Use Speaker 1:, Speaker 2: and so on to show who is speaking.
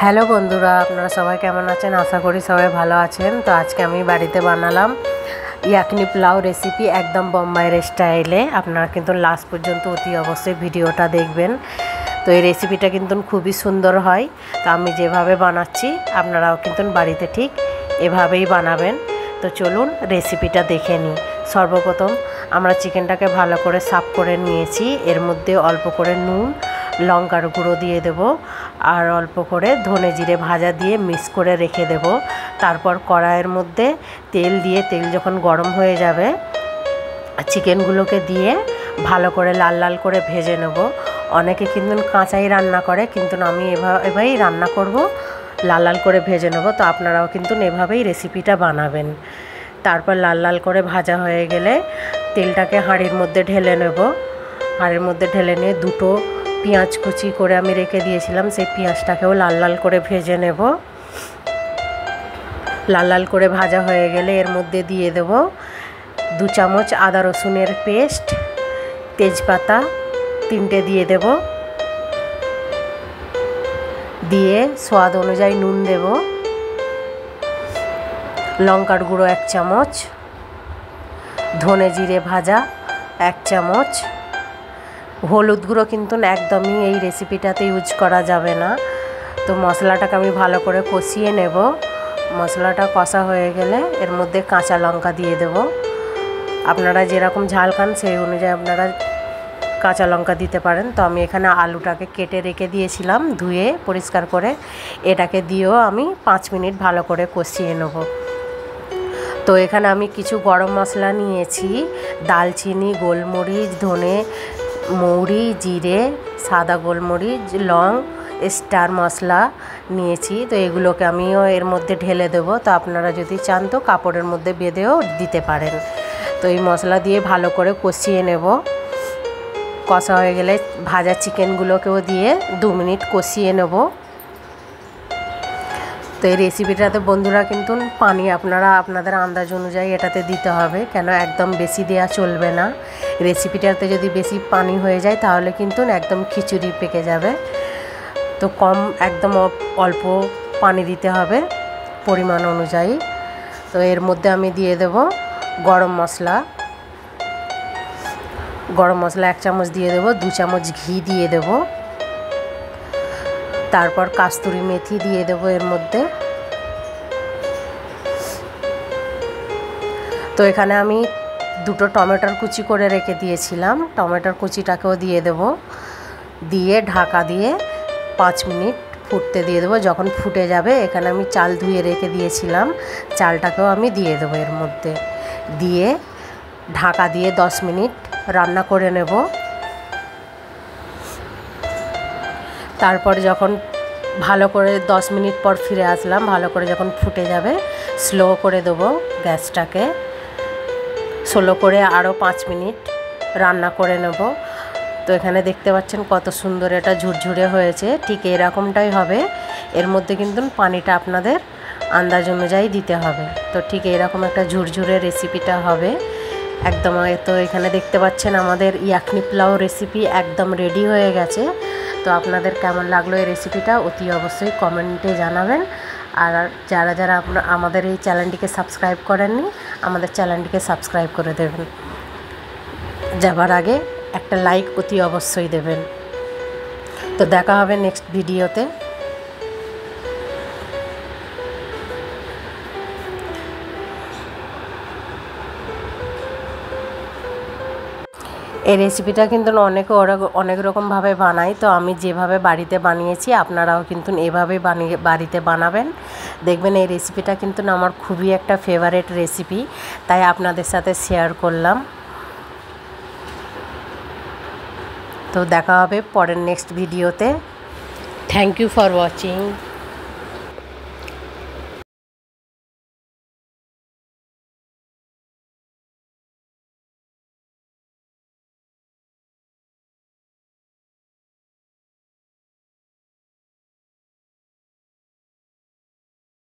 Speaker 1: Hello বন্ধুরা, আপনারা সবাই কেমন আছেন? আশা করি সবাই ভালো আছেন। তো আজকে আমি বাড়িতে বানালাম ইয়াকনি পোলাও রেসিপি, একদম বোম্বাইয়ের স্টাইলে। আপনারা কিন্তু লাস্ট পর্যন্ত অতি অবশ্যই ভিডিওটা দেখবেন। তো এই রেসিপিটা কিন্তু খুবই সুন্দর হয়। তো আমি যেভাবে বানাচ্ছি আপনারাও কিন্তু বাড়িতে ঠিক এভাবেই বানাবেন। তো চলুন রেসিপিটা দেখে নিই। সর্বপ্রথম আমরা চিকেনটাকে ভালো করে সাফ করে নিয়েছি। এর মধ্যে অল্প করে নুন, লঙ্কার গুঁড়ো দিয়ে দেব, আর অল্প করে ধনে জিরে ভাজা দিয়ে মিক্স করে রেখে দেব। তারপর কড়াইয়ের মধ্যে তেল দিয়ে, তেল যখন গরম হয়ে যাবে চিকেনগুলোকে দিয়ে ভালো করে লাল লাল করে ভেজে নেব। অনেকে কিন্তু কাঁচাই রান্না করে, কিন্তু আমি এভাবেই রান্না করব, লাল লাল করে ভেজে নেব। তো আপনারাও কিন্তু এভাবেই রেসিপিটা বানাবেন। তারপর লাল লাল করে ভাজা হয়ে গেলে তেলটাকে হাঁড়ির মধ্যে ঢেলে নেব। হাঁড়ির মধ্যে ঢেলে নিয়ে দুটো পেঁয়াজ কুচি করে আমি রেখে দিয়েছিলাম, সেই পেঁয়াজটাকেও লাল লাল করে ভেজে নেব। লাল লাল করে ভাজা হয়ে গেলে এর মধ্যে দিয়ে দেব 2 চামচ আদা রসুনের পেস্ট, তেজপাতা 3টে দিয়ে দেব, দিয়ে স্বাদ অনুযায়ী নুন দেব, লঙ্কার গুঁড়ো 1 চামচ, ধনে জিরে ভাজা 1 চামচ। হলুদ গুঁড়ো কিন্তু একদমই এই রেসিপিটাতে ইউজ করা যাবে না। তো মশলাটাকে আমি ভালো করে কষিয়ে নেব। মশলাটা কষা হয়ে গেলে এর মধ্যে কাঁচা লঙ্কা দিয়ে দেব। আপনারা যেরকম ঝাল খান সেই অনুযায়ী আপনারা কাঁচা লঙ্কা দিতে পারেন। তো আমি এখানে আলুটাকে কেটে রেখে দিয়েছিলাম, ধুয়ে পরিষ্কার করে। এটাকে দিয়েও আমি 5 মিনিট ভালো করে কষিয়ে নেব। তো এখানে আমি কিছু গরম মশলা নিয়েছি, দালচিনি, গোলমরিচ, ধনে, মৌরি, জিরে, সাদা গোলমরিচ, লং, স্টার মশলা নিয়েছি। তো এগুলোকে আমিও এর মধ্যে ঢেলে দেব। তো আপনারা যদি চান তো কাপড়ের মধ্যে বেঁধেও দিতে পারেন। তো এই মশলা দিয়ে ভালো করে কষিয়ে নেব। কষা হয়ে গেলে ভাজা চিকেনগুলোকেও দিয়ে 2 মিনিট কষিয়ে নেব। তো এই রেসিপিটাতে বন্ধুরা কিন্তু পানি আপনারা আপনাদের আন্দাজ অনুযায়ী এটাতে দিতে হবে, কেন একদম বেশি দেওয়া চলবে না। রেসিপিটাতে যদি বেশি পানি হয়ে যায় তাহলে কিন্তু একদম খিচুড়ি পেকে যাবে। তো একদম অল্প পানি দিতে হবে পরিমাণ অনুযায়ী। তো এর মধ্যে আমি দিয়ে দেব গরম মশলা। 1 চামচ দিয়ে দেব, 2 চামচ ঘি দিয়ে দেব, তারপর কাস্তুরি মেথি দিয়ে দেব এর মধ্যে। তো এখানে আমি 2টো টমেটোর কুচি করে রেখে দিয়েছিলাম, টমেটোর কুচিটাকেও দিয়ে দেব, দিয়ে ঢাকা দিয়ে 5 মিনিট ফুটতে দিয়ে দেবো। যখন ফুটে যাবে এখানে আমি চাল ধুয়ে রেখে দিয়েছিলাম, চালটাকেও আমি দিয়ে দেবো এর মধ্যে, দিয়ে ঢাকা দিয়ে 10 মিনিট রান্না করে নেব। তারপর যখন ভালো করে 10 মিনিট পর ফিরে আসলাম, ভালো করে যখন ফুটে যাবে স্লো করে দেবো গ্যাসটাকে, স্লো করে আরও 5 মিনিট রান্না করে নেব। তো এখানে দেখতে পাচ্ছেন কত সুন্দর এটা ঝুরঝুরে হয়েছে, ঠিক এরকমটাই হবে। এর মধ্যে কিন্তু পানিটা আপনাদের আন্দাজ অনুযায়ী দিতে হবে। তো ঠিক এরকম একটা ঝুরঝুরে রেসিপিটা হবে একদম। তো এখানে দেখতে পাচ্ছেন আমাদের ইয়াকনি পোলাও রেসিপি একদম রেডি হয়ে গেছে। তো আপনাদের কেমন লাগলো এই রেসিপিটা অতি অবশ্যই কমেন্টে জানাবেন। আর যারা যারা আমাদের এই চ্যানেলটিকে সাবস্ক্রাইব করেননি, আমাদের চ্যানেলটিকে সাবস্ক্রাইব করে দেবেন। যাবার আগে একটা লাইক অতি অবশ্যই দেবেন। তো দেখা হবে নেক্সট ভিডিওতে। এই রেসিপিটা কিন্তু অনেকে অনেক রকমভাবে বানায়। তো আমি যেভাবে বাড়িতে বানিয়েছি আপনারাও কিন্তু এভাবে বাড়িতে বানাবেন, দেখবেন এই রেসিপিটা কিন্তু আমার খুবই একটা ফেভারিট রেসিপি, তাই আপনাদের সাথে শেয়ার করলাম। তো দেখা হবে পরের নেক্সট ভিডিওতে। Thank you for watching.